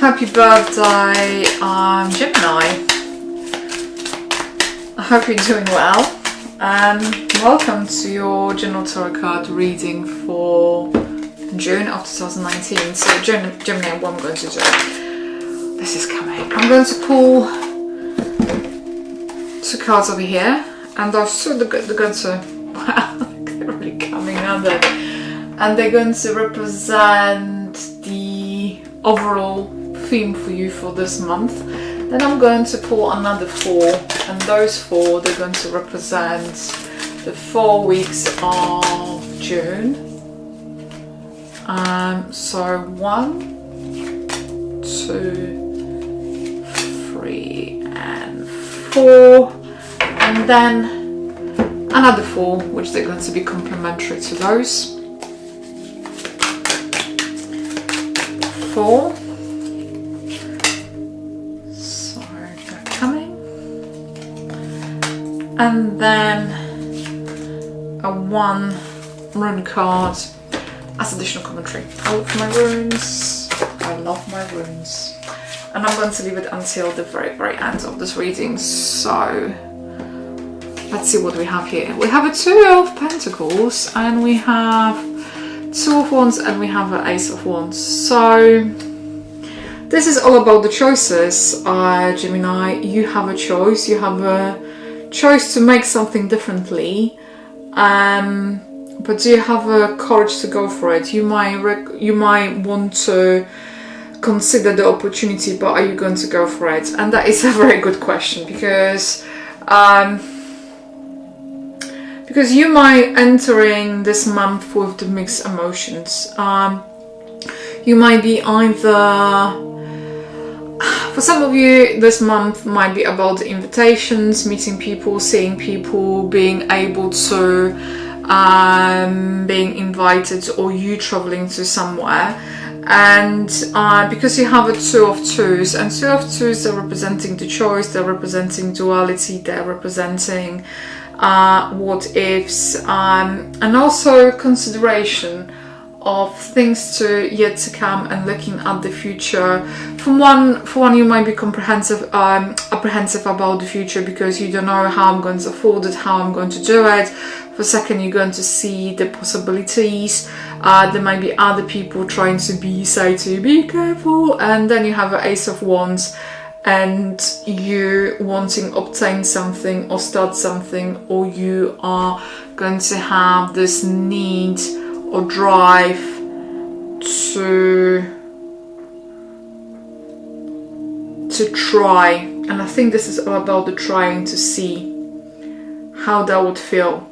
Happy birthday, Gemini. I hope you're doing well, and welcome to your general tarot card reading for June of 2019. So Gemini, what I'm going to do, this is coming. I'm going to pull two cards over here, and those two, they're going to, wow, they're really coming, aren't they? And they're going to represent the overall theme for you for this month. Then I'm going to pull another four, and those four, they're going to represent the 4 weeks of June. So 1, 2, 3, and 4, and then another 4, which they're going to be complementary to those. 4. So they're coming, and then a 1 rune card as additional commentary. I love my runes. I love my runes, and I'm going to leave it until the very end of this reading. So let's see what we have here. We have a 2 of Pentacles, and we have 2 of Wands, and we have an Ace of Wands. So this is all about the choices, Gemini. You have a choice. You have a choice to make something differently, but do you have a courage to go for it? You might want to consider the opportunity, but are you going to go for it? And that is a very good question, because you might entering this month with the mixed emotions. You might be either, for some of you, this month might be about the invitations, meeting people, seeing people, being able to, being invited, or you traveling to somewhere. And because you have a 2 of 2s, and 2 of 2s, they're representing the choice, they're representing duality, they're representing what ifs, and also consideration of things yet to come, and looking at the future. For one, you might be apprehensive about the future, because you don't know how I'm going to afford it, how I'm going to do it. For second, you're going to see the possibilities. There might be other people trying to say to you, be careful. And then you have an Ace of Wands, and you wanting obtain something or start something, or you are going to have this need or drive to try. And I think this is all about the trying to see how that would feel.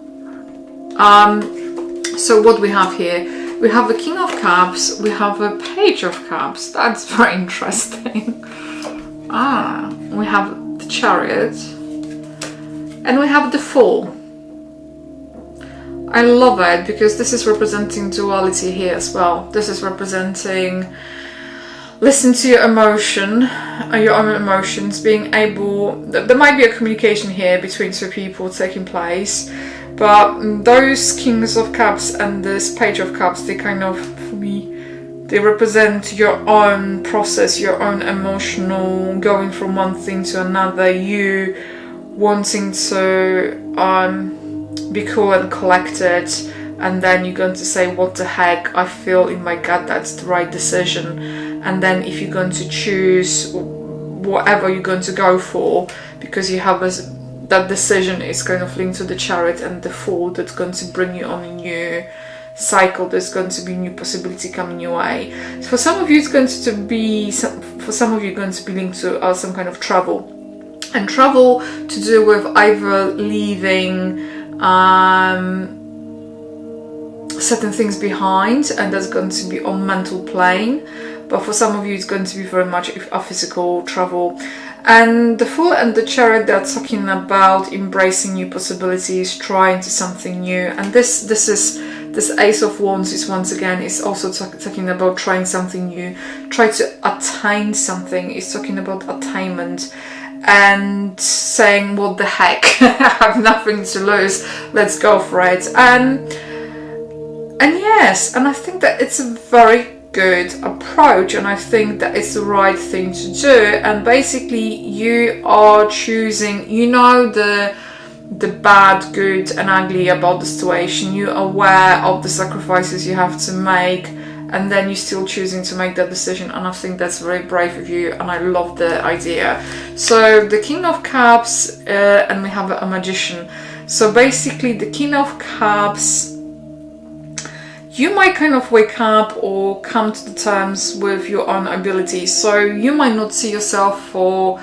So what we have here, we have a King of Cups, we have a Page of Cups. That's very interesting. We have the Chariot, and we have the Fool. I love it, because this is representing duality here as well. This is representing listen to your emotion, your own emotions, being able, there might be a communication here between 2 people taking place, but those Kings of Cups and this Page of Cups, they kind of, for me, they represent your own process, your own emotional, going from one thing to another, you wanting to be cool and collected, and then you're going to say, what the heck, I feel in my gut that's the right decision. And then if you're going to choose whatever you're going to go for, because you have that decision is kind of linked to the Chariot and the Fool, that's going to bring you on a new cycle. There's going to be new possibility coming your way. So for some of you, it's going to be going to be linked to some kind of travel, and travel to do with either leaving certain things behind, and that's going to be on mental plane. But for some of you, it's going to be very much a physical travel. And the Fool and the Chariot, they're talking about embracing new possibilities, trying to something new. And this Ace of Wands is once again is also talking about trying something new, try to attain something. It's talking about attainment and saying, what the heck, I have nothing to lose, let's go for it. And yes, and I think that it's a very good approach, and I think that it's the right thing to do. And basically you are choosing, you know, the bad, good and ugly about the situation. You're aware of the sacrifices you have to make, and then you're still choosing to make that decision, and I think that's very brave of you, and I love the idea. So the King of Cups, and we have a Magician. So basically the King of Cups, you might kind of wake up or come to the terms with your own abilities. So you might not see yourself for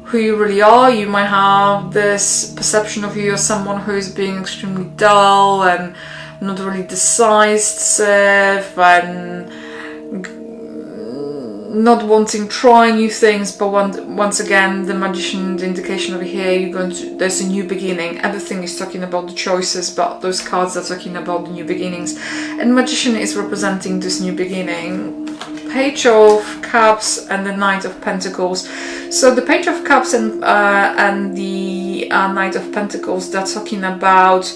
who you really are. You might have this perception of you as someone who is being extremely dull and not really decisive and not wanting to try new things. But once again, the Magician, the indication over here, there's a new beginning. Everything is talking about the choices, but those cards are talking about the new beginnings. And Magician is representing this new beginning. Page of Cups and the Knight of Pentacles. So the Page of Cups and the Knight of Pentacles, they're talking about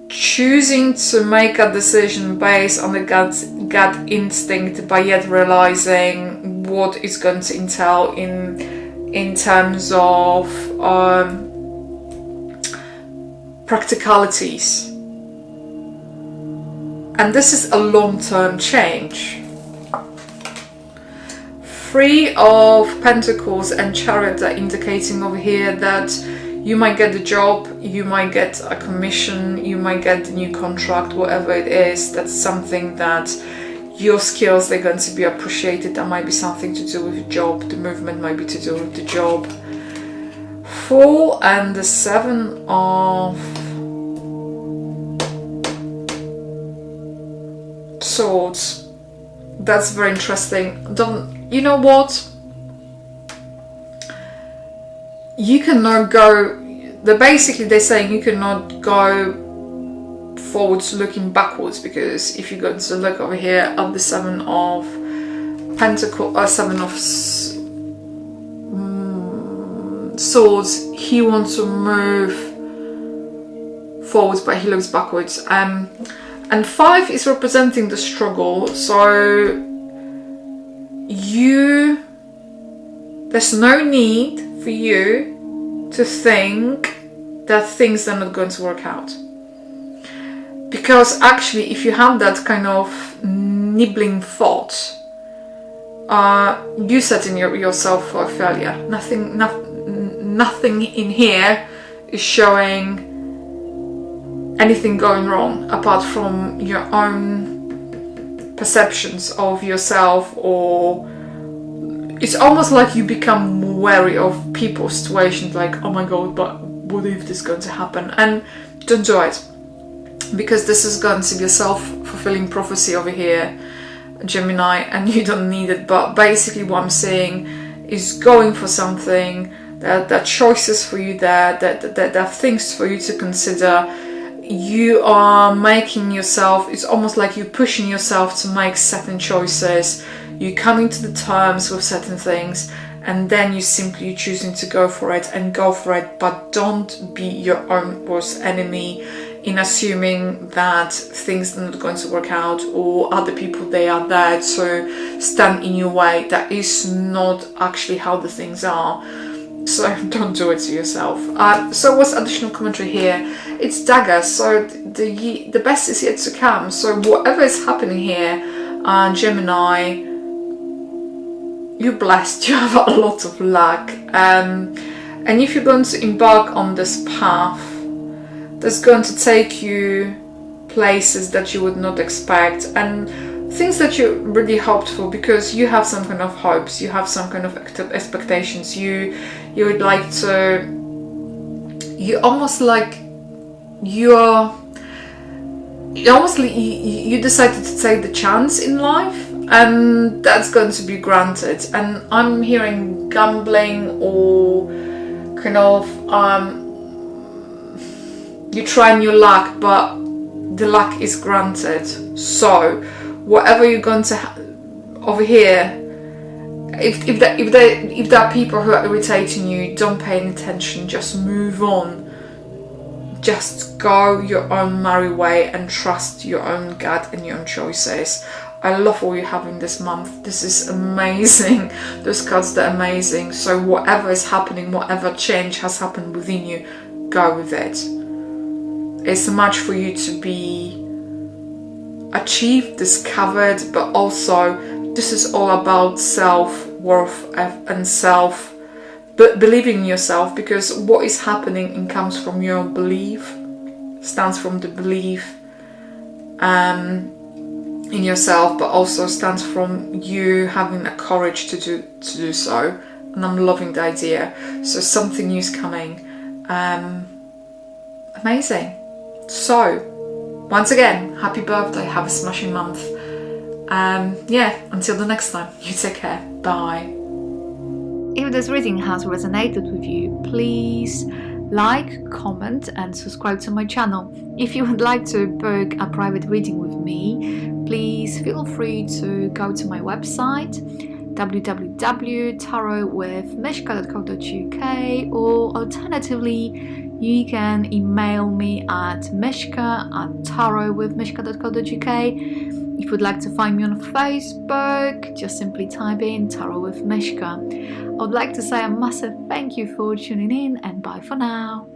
choosing to make a decision based on the gut instinct, but yet realizing what it's going to entail in terms of practicalities. And this is a long-term change. Three of Pentacles and Chariot are indicating over here that you might get the job, you might get a commission, you might get a new contract, whatever it is. That's something that your skills, they're going to be appreciated. That might be something to do with the job. The movement might be to do with the job. Fool and the Seven of Swords. That's very interesting. You know what? You cannot go, basically they're saying you cannot go forwards looking backwards, because if you go to look over here of the Seven of Pentacles, Seven of Swords, he wants to move forwards but he looks backwards. And Five is representing the struggle, so there's no need for you to think that things are not going to work out. Because actually, if you have that kind of nibbling thought, you setting yourself for a failure. Nothing in here is showing anything going wrong apart from your own perceptions of yourself, or it's almost like you become wary of people's situations, like, oh my god, but what if this is going to happen? And don't do it, because this is going to be a self-fulfilling prophecy over here, Gemini, and you don't need it. But basically what I'm saying is going for something, that are choices for you there, that are things for you to consider. You are making yourself, it's almost like you're pushing yourself to make certain choices. You're coming to the terms with certain things, and then you're simply choosing to go for it, but don't be your own worst enemy in assuming that things are not going to work out, or other people, they are there to stand in your way. That is not actually how the things are. So don't do it to yourself. So what's additional commentary here? It's daggers, so the best is yet to come. So whatever is happening here, Gemini, you're blessed, you have a lot of luck. And if you're going to embark on this path, that's going to take you places that you would not expect, and things that you really hoped for, because you have some kind of hopes, you have some kind of expectations, you would like to, you decided to take the chance in life, and that's going to be granted. And I'm hearing gambling, or kind of you try your luck, but the luck is granted. So whatever you're going to over here, if there are people who are irritating you, don't pay any attention, just move on. Just go your own merry way and trust your own gut and your own choices. I love all you're having this month. This is amazing. Those cards, they're amazing. So whatever is happening, whatever change has happened within you, go with it. It's much for you to be achieved, discovered, but also this is all about self-worth and believing in yourself, because what is happening and comes from your belief, stands from the belief in yourself, but also stands from you having the courage to do so. And I'm loving the idea. So something new is coming. Amazing. So once again, happy birthday, have a smashing month. Yeah, until the next time, you take care. Bye. If this reading has resonated with you, please like, comment and subscribe to my channel. If you would like to book a private reading with me, please feel free to go to my website www.tarotwithmishka.co.uk, or alternatively you can email me at mishka@tarotwithmishka.co.uk. If you'd like to find me on Facebook, just simply type in Tarot with Mishka. I would like to say a massive thank you for tuning in, and bye for now.